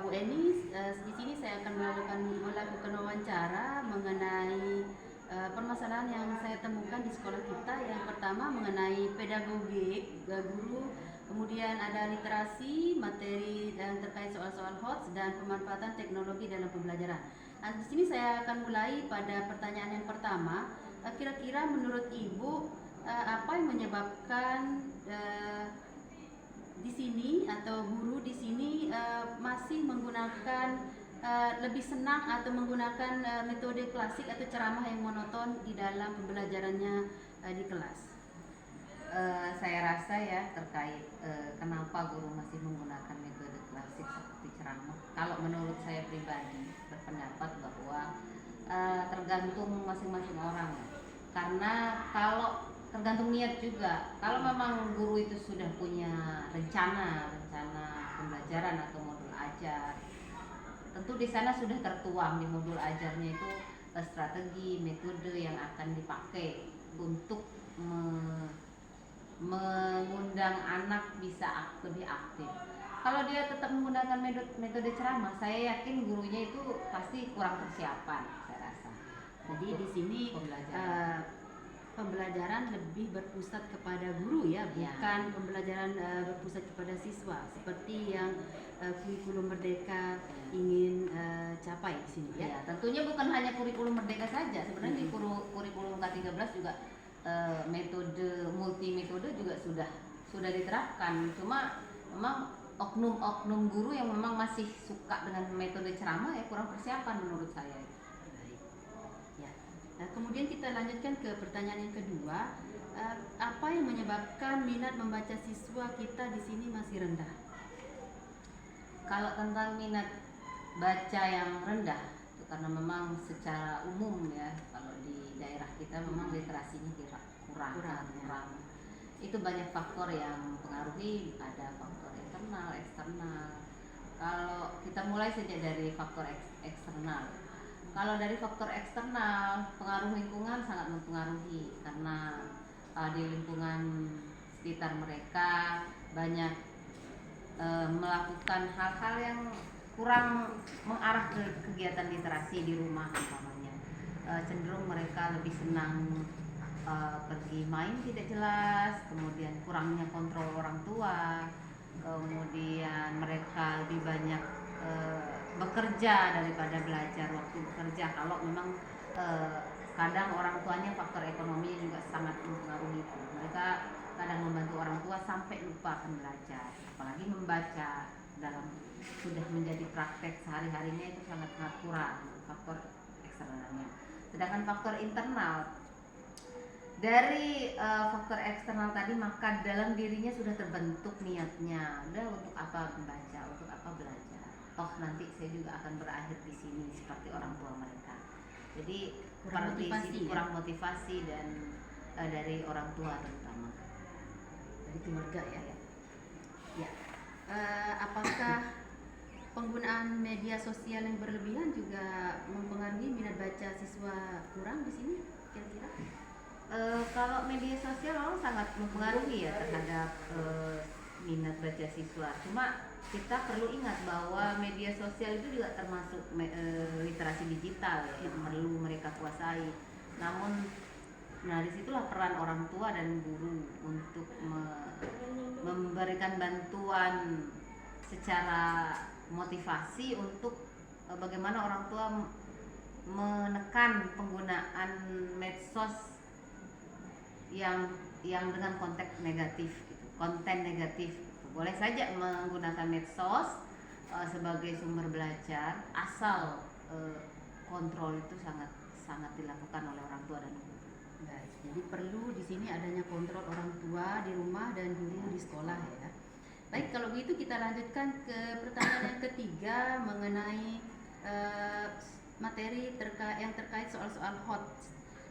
Bu Eni, di sini saya akan melakukan wawancara mengenai permasalahan yang saya temukan di sekolah kita. Yang pertama mengenai pedagogi guru, kemudian ada literasi, materi yang terkait soal-soal HOTS dan pemanfaatan teknologi dalam pembelajaran. Nah, di sini saya akan mulai pada pertanyaan yang pertama. Kira-kira menurut Ibu apa yang menyebabkan di sini atau guru di sini masih menggunakan lebih senang atau menggunakan metode klasik atau ceramah yang monoton di dalam pembelajarannya di kelas? Saya rasa ya terkait kenapa guru masih menggunakan metode klasik seperti ceramah. Kalau menurut saya pribadi berpendapat bahwa tergantung masing-masing orang ya. Karena kalau tergantung niat juga. Kalau memang guru itu sudah punya rencana pembelajaran atau modul ajar, tentu di sana sudah tertuang di modul ajarnya itu strategi, metode yang akan dipakai untuk mengundang anak bisa lebih aktif. Kalau dia tetap menggunakan metode ceramah, saya yakin gurunya itu pasti kurang persiapan, saya rasa. Jadi di sini pembelajaran lebih berpusat kepada guru ya, bukan pembelajaran berpusat kepada siswa seperti yang kurikulum Merdeka ingin capai di sini ya. Tentunya bukan hanya kurikulum Merdeka saja, sebenarnya di kurikulum K13 juga metode multi metode juga sudah diterapkan. Cuma memang oknum guru yang memang masih suka dengan metode ceramah ya kurang persiapan menurut saya. Ya. Nah, kemudian kita lanjutkan ke pertanyaan yang kedua. Apa yang menyebabkan minat membaca siswa kita di sini masih rendah? Kalau tentang minat baca yang rendah itu karena memang secara umum ya, kalau di daerah kita memang literasinya kurang. Itu banyak faktor yang mempengaruhi, ada faktor internal, eksternal. Kalau kita mulai saja dari faktor eksternal. Kalau dari faktor eksternal, pengaruh lingkungan sangat mempengaruhi karena di lingkungan sekitar mereka banyak melakukan hal-hal yang kurang mengarah ke kegiatan literasi di rumah umpamanya. Cenderung mereka lebih senang pergi main tidak jelas, kemudian kurangnya kontrol orang tua, kemudian mereka lebih banyak bekerja daripada belajar waktu bekerja. Kalau memang kadang orang tuanya faktor ekonomi juga sangat mempengaruhi itu. Mereka kadang membantu orang tua sampai lupa akan belajar, apalagi membaca dalam sudah menjadi praktek sehari-harinya itu sangat kurang faktor eksternalnya. Sedangkan faktor internal dari faktor eksternal tadi, maka dalam dirinya sudah terbentuk niatnya, udah untuk apa membaca, untuk apa belajar. Toh nanti saya juga akan berakhir di sini seperti orang tua mereka. Jadi kurang motivasi dan dari orang tua terutama. Dari keluarga ya. Ya. Apakah penggunaan media sosial yang berlebihan juga mempengaruhi minat baca siswa kurang di sini kira-kira? Kalau media sosial memang sangat mempengaruhi ya terhadap minat baca siswa. Cuma kita perlu ingat bahwa media sosial itu juga termasuk literasi digital yang perlu mereka kuasai. Namun, disitulah peran orang tua dan guru untuk memberikan bantuan secara motivasi untuk bagaimana orang tua menekan penggunaan medsos yang dengan konteks negatif gitu, konten negatif gitu. Boleh saja menggunakan medsos sebagai sumber belajar asal kontrol itu sangat dilakukan oleh orang tua dan guru. Baik, jadi perlu di sini adanya kontrol orang tua di rumah dan guru di sekolah ya. Baik, kalau begitu kita lanjutkan ke pertanyaan yang ketiga mengenai materi yang terkait soal-soal HOT.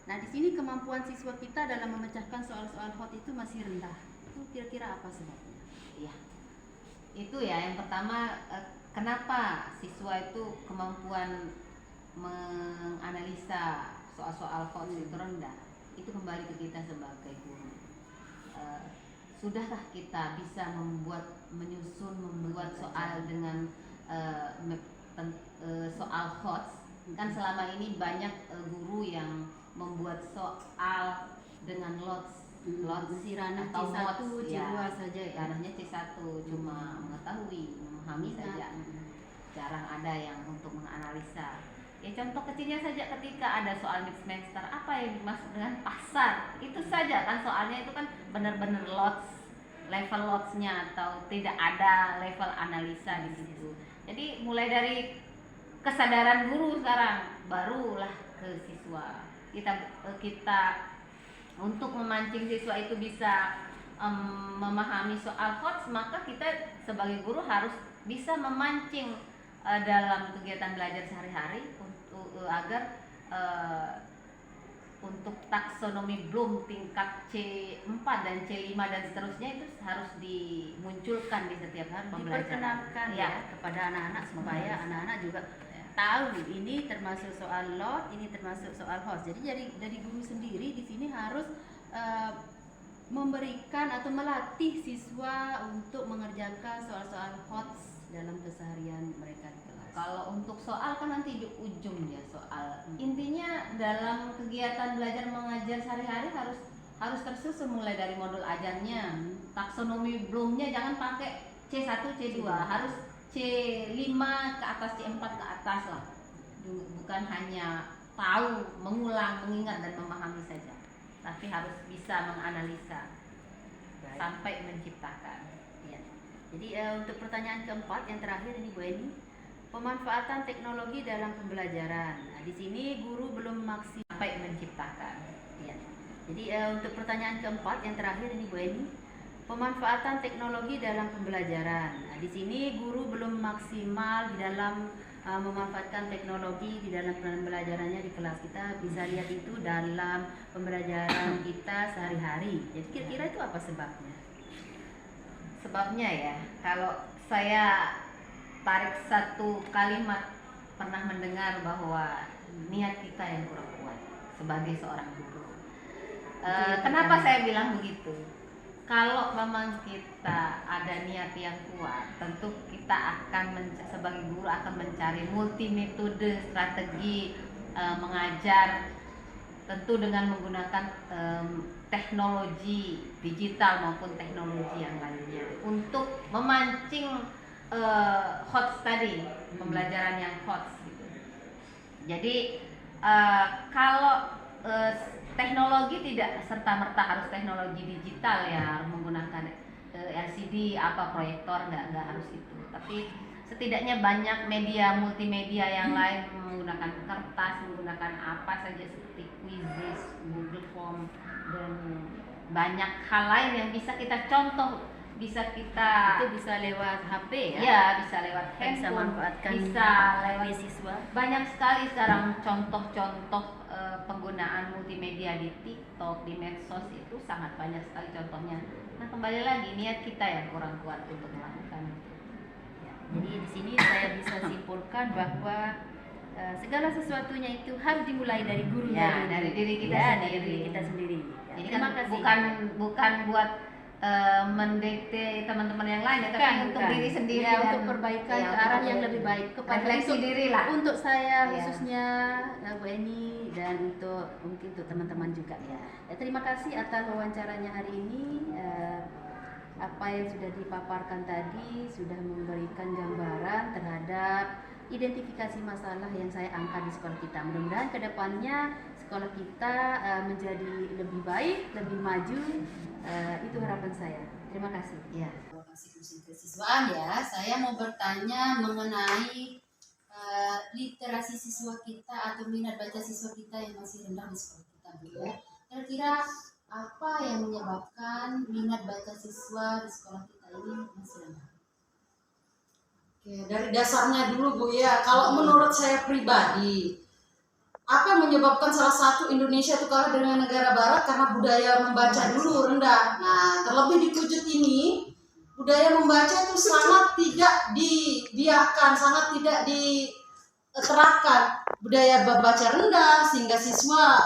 Nah, di sini kemampuan siswa kita dalam memecahkan soal-soal HOT itu masih rendah. Itu kira-kira apa sebabnya? Ya, itu ya yang pertama, kenapa siswa itu kemampuan menganalisa soal-soal HOT itu rendah? Itu kembali ke kita sebagai guru. Sudahkah kita bisa membuat soal dengan soal HOTS. Kan selama ini banyak guru yang membuat soal dengan LOTS ranah atau C1, MOTS, C2 ya. saja ya. Ranahnya C1 cuma mengetahui, memahami saja. Jarang ada yang untuk menganalisa. Ya contoh kecilnya saja ketika ada soal mid-semester, apa yang dimaksud dengan pasar? Itu saja kan soalnya, itu kan benar-benar level lotsnya, atau tidak ada level analisa di situ. Jadi mulai dari kesadaran guru sekarang, barulah ke siswa. Kita untuk memancing siswa itu bisa memahami soal HOTS, maka kita sebagai guru harus bisa memancing dalam kegiatan belajar sehari-hari agar untuk taksonomi Bloom tingkat C4 dan C5 dan seterusnya itu harus dimunculkan di setiap pembelajaran. Diperkenalkan ya kepada anak-anak supaya anak-anak juga tahu ini termasuk soal lot, ini termasuk soal host. Jadi dari guru sendiri di sini harus memberikan atau melatih siswa untuk mengerjakan soal-soal hots dalam keseharian mereka di kelas. Kalau untuk soal kan nanti di ujung ya soal. Intinya dalam kegiatan belajar mengajar sehari-hari harus tersusun mulai dari modul ajarnya, taksonomi Bloomnya jangan pakai C1, C2, harus C5 ke atas, C4 ke atas lah. Bukan hanya tahu, mengulang, mengingat dan memahami saja, tapi harus bisa menganalisa sampai menciptakan. Ya. Jadi untuk pertanyaan keempat yang terakhir ini Bu Eni, pemanfaatan teknologi dalam pembelajaran. Nah, di sini guru belum maksimal sampai menciptakan. Ya. Jadi untuk pertanyaan keempat yang terakhir ini Bu Eni, pemanfaatan teknologi dalam pembelajaran. Nah, di sini guru belum maksimal di dalam memanfaatkan teknologi di dalam pembelajarannya di kelas. Kita bisa lihat itu dalam pembelajaran kita sehari-hari. Jadi kira-kira itu apa sebabnya? Sebabnya ya, kalau saya tarik satu kalimat, pernah mendengar bahwa niat kita yang kurang kuat sebagai seorang guru. Kenapa saya bilang begitu? Kalau memang kita ada niat yang kuat, tentu kita akan sebagai guru akan mencari multi metode strategi mengajar, tentu dengan menggunakan teknologi digital maupun teknologi yang lainnya untuk memancing HOTS tadi, pembelajaran yang HOTS gitu. Jadi kalau teknologi tidak serta-merta harus teknologi digital ya, harus menggunakan LCD proyektor, nggak harus itu. Tapi setidaknya banyak media multimedia yang lain, menggunakan kertas, menggunakan apa saja seperti Quizzes, Google Form, dan banyak hal lain yang bisa kita contoh, bisa kita itu bisa lewat HP ya? Ya, bisa lewat handphone, bisa manfaatkan bisa lewat siswa. Banyak sekali sekarang contoh-contoh penggunaan multimedia di TikTok, di medsos, itu sangat banyak sekali contohnya. Nah, kembali lagi niat kita yang kurang kuat untuk melakukan itu. Ya, jadi di sini saya bisa simpulkan bahwa segala sesuatunya itu harus dimulai dari guru ya, dari diri kita ya, sendiri. dari diri kita sendiri. Ya, jadi kan bukan buat mendikte teman-teman yang lain, tapi untuk diri sendiri ya, dan untuk perbaikan ke arah yang lebih baik, kepada refleksi diri lah. Untuk saya khususnya Bu Eni, dan mungkin untuk teman-teman juga ya. Terima kasih atas wawancaranya hari ini. Apa yang sudah dipaparkan tadi sudah memberikan gambaran terhadap identifikasi masalah yang saya angkat di sekolah kita. Mudah-mudahan kedepannya sekolah kita menjadi lebih baik, lebih maju. Itu harapan saya. Terima kasih. Ya. Masih kesiswaan ya. Saya mau bertanya mengenai literasi siswa kita atau minat baca siswa kita yang masih rendah di sekolah kita, Bu ya. Kira-kira apa yang menyebabkan minat baca siswa di sekolah kita ini masih rendah? Oke, dari dasarnya dulu Bu ya. Kalau menurut saya pribadi, apa yang menyebabkan salah satu Indonesia itu kalah dengan negara barat? Karena budaya membaca dulu rendah. Nah, terlebih di Pucuk ini, budaya membaca itu sangat tidak dibiarkan, sangat tidak diterapkan. Budaya membaca rendah sehingga siswa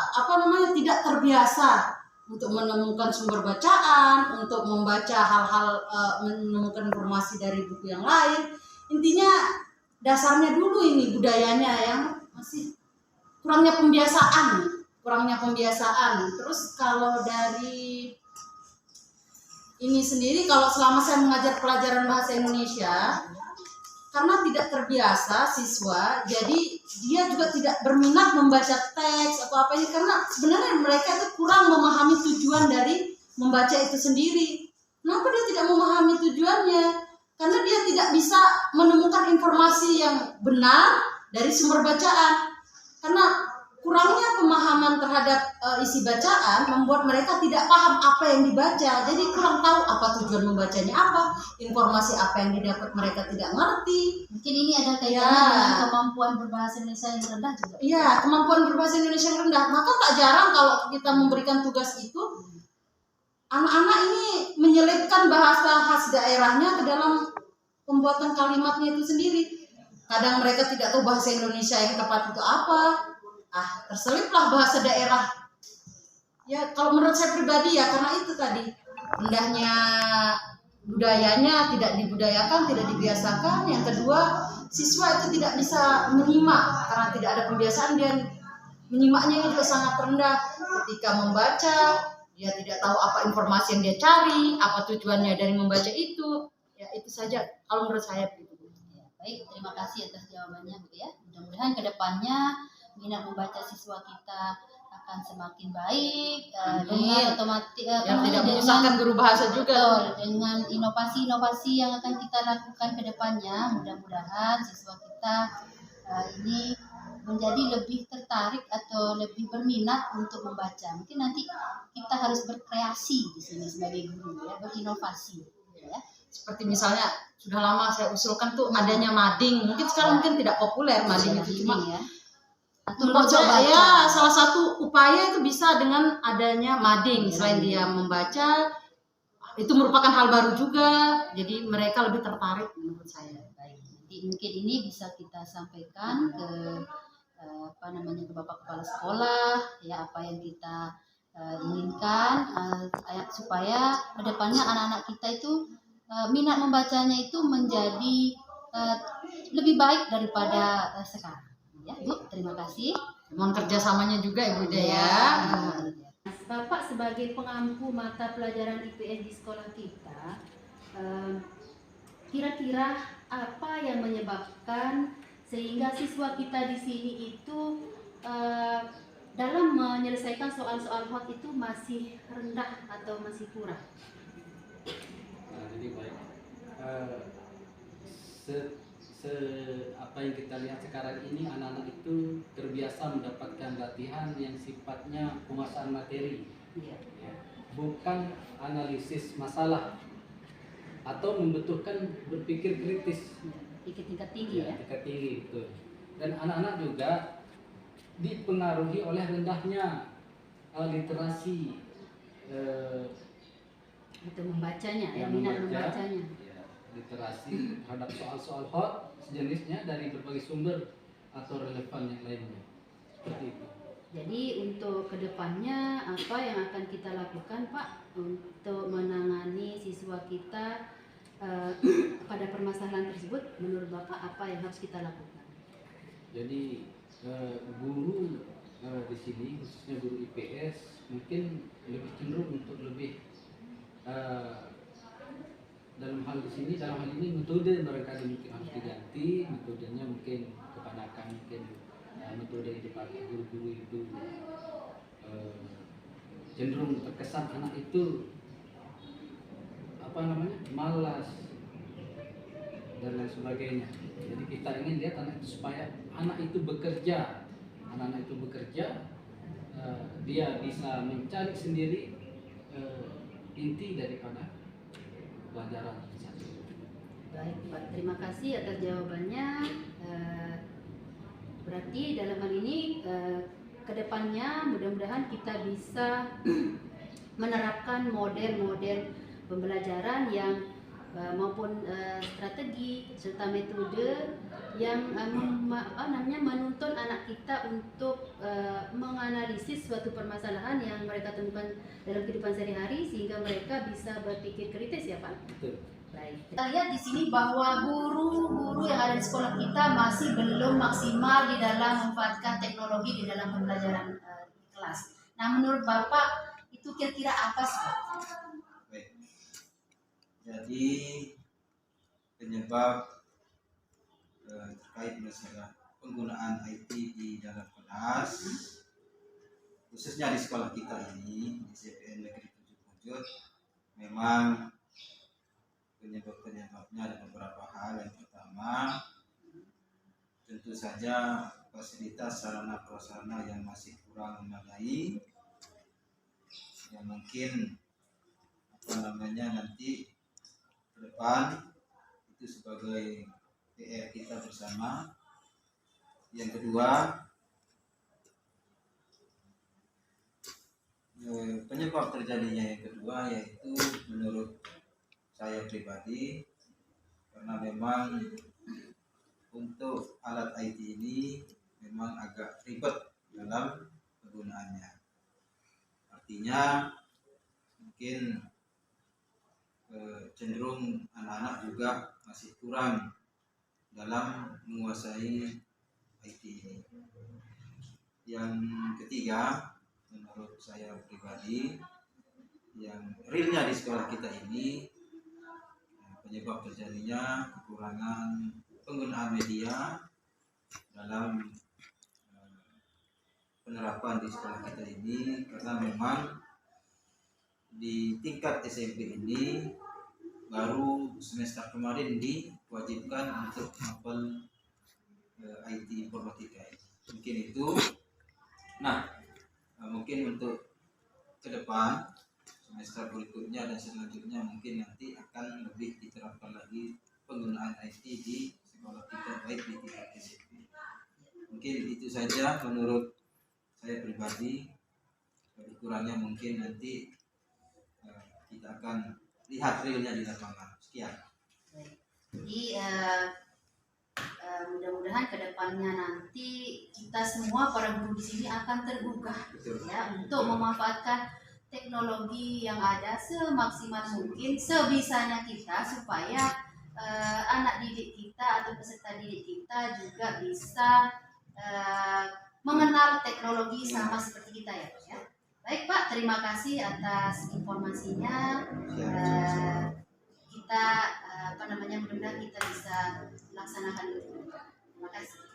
tidak terbiasa untuk menemukan sumber bacaan, untuk membaca hal-hal, menemukan informasi dari buku yang lain. Intinya dasarnya dulu ini budayanya yang masih kurangnya pembiasaan. Terus kalau dari ini sendiri, kalau selama saya mengajar pelajaran bahasa Indonesia, karena tidak terbiasa siswa, jadi dia juga tidak berminat membaca teks atau apa ini, karena sebenarnya mereka itu kurang memahami tujuan dari membaca itu sendiri. Kenapa dia tidak memahami tujuannya? Karena dia tidak bisa menemukan informasi yang benar dari sumber bacaan. Karena kurangnya pemahaman terhadap isi bacaan membuat mereka tidak paham apa yang dibaca. Jadi kurang tahu apa tujuan membacanya apa, informasi apa yang didapat mereka tidak ngerti. Mungkin ini ada kaitannya Ya. dengan kemampuan berbahasa Indonesia yang rendah juga. Iya, kemampuan berbahasa Indonesia yang rendah. Maka tak jarang kalau kita memberikan tugas itu, anak-anak ini menyelipkan bahasa khas daerahnya ke dalam pembuatan kalimatnya itu sendiri. Kadang mereka tidak tahu bahasa Indonesia yang tepat itu apa. Terseliplah bahasa daerah. Ya, kalau menurut saya pribadi ya, karena itu tadi rendahnya budayanya, tidak dibudayakan, tidak dibiasakan. Yang kedua, siswa itu tidak bisa menyimak karena tidak ada pembiasaan, dia menyimaknya juga sangat rendah. Ketika membaca, dia tidak tahu apa informasi yang dia cari, apa tujuannya dari membaca itu. Ya, itu saja kalau menurut saya begitu. Ya, baik, terima kasih atas jawabannya Bu ya. Mudah-mudahan ke depannya minat membaca siswa kita akan semakin baik dengan otomatis Yang tidak menyusahkan guru bahasa juga. dengan inovasi-inovasi yang akan kita lakukan ke depannya. Mudah-mudahan siswa kita ini menjadi lebih tertarik atau lebih berminat untuk membaca. Mungkin nanti kita harus berkreasi di sini sebagai guru ya, berinovasi ya. Seperti misalnya sudah lama saya usulkan tuh adanya mading. Mungkin sekarang mungkin tidak populer mading itu, cuma ya. Atau menurut pojok saya baca. ya salah satu upaya itu bisa dengan adanya mading. Selain dia membaca, itu merupakan hal baru juga. Jadi mereka lebih tertarik menurut saya. Baik, nanti mungkin ini bisa kita sampaikan ke ke Bapak Kepala Sekolah ya, apa yang kita inginkan supaya kedepannya anak-anak kita itu minat membacanya itu menjadi lebih baik daripada sekarang. Ya, Bu, terima kasih. Mohon kerjasamanya juga Ibu Ida ya. Bapak sebagai pengampu mata pelajaran IPS di sekolah kita, kira-kira apa yang menyebabkan sehingga siswa kita di sini itu dalam menyelesaikan soal-soal hot itu masih rendah atau masih kurang? Jadi baik, apa yang kita lihat sekarang ini, anak-anak itu terbiasa mendapatkan latihan yang sifatnya penguasaan materi, Iya. ya, bukan analisis masalah atau membutuhkan berpikir kritis. Di tingkat tinggi ya. Tingkat tinggi itu. Dan anak-anak juga dipengaruhi oleh rendahnya literasi Atau membacanya ya, minat membacanya. ya, literasi terhadap soal-soal hot sejenisnya dari berbagai sumber atau relevan yang lainnya. Seperti itu. Jadi untuk kedepannya apa yang akan kita lakukan Pak untuk menangani siswa kita pada permasalahan tersebut? Menurut Bapak apa yang harus kita lakukan? Jadi guru di sini, khususnya guru IPS, mungkin lebih cenderung untuk lebih dalam hal ini metode barangkali mungkin harus diganti, metodenya mungkin kebanyakan mungkin metode yang dipakai guru-guru itu cenderung terkesan anak itu malas dan lain sebagainya. Jadi kita ingin lihat anak itu supaya anak itu bekerja, anak-anak itu bekerja, dia bisa mencari sendiri inti daripada pelajaran. Baik Pak, terima kasih atas jawabannya. Berarti dalam hal ini kedepannya mudah-mudahan kita bisa menerapkan model-model pembelajaran yang maupun strategi serta metode yang menuntun anak kita untuk menganalisis suatu permasalahan yang mereka temukan dalam kehidupan sehari-hari sehingga mereka bisa berpikir kritis ya Pak. Betul. Baik. Kita lihat di sini bahwa guru-guru yang ada di sekolah kita masih belum maksimal di dalam memanfaatkan teknologi di dalam pembelajaran di kelas. Nah, menurut Bapak itu kira-kira apa sih, Pak? Baik. Jadi penyebab terkait masalah penggunaan IT di dalam kelas, khususnya di sekolah kita ini di CPN Negeri 7 Pujut, memang penyebabnya ada beberapa hal. Yang pertama, tentu saja fasilitas sarana prasarana yang masih kurang memadai, yang mungkin nanti ke depan itu sebagai PR kita bersama. Yang kedua, penyebab terjadinya yang kedua yaitu menurut saya pribadi, karena memang untuk alat IT ini memang agak ribet dalam penggunaannya. Artinya mungkin cenderung anak-anak juga masih kurang dalam menguasai IT ini. Yang ketiga, menurut saya pribadi, yang realnya di sekolah kita ini penyebab terjadinya kekurangan penggunaan media dalam penerapan di sekolah kita ini, karena memang di tingkat SMP ini baru semester kemarin diwajibkan untuk hafal IT informatika. Mungkin itu. Nah, mungkin untuk ke depan semester berikutnya dan selanjutnya mungkin nanti akan lebih diterapkan lagi penggunaan IT di sekolah kita, baik di tingkat SMP. Mungkin itu saja menurut saya pribadi. Lebih kurangnya mungkin nanti kita akan lihat realnya di lapangan. Sekian. Jadi mudah-mudahan kedepannya nanti kita semua para guru di sini akan tergugah ya untuk memanfaatkan teknologi yang ada semaksimal mungkin sebisanya kita, supaya anak didik kita atau peserta didik kita juga bisa mengenal teknologi sama seperti kita ya, Pak, ya. Baik Pak, terima kasih atas informasinya. Kita mudah-mudahan kita bisa melaksanakan itu. Terima kasih.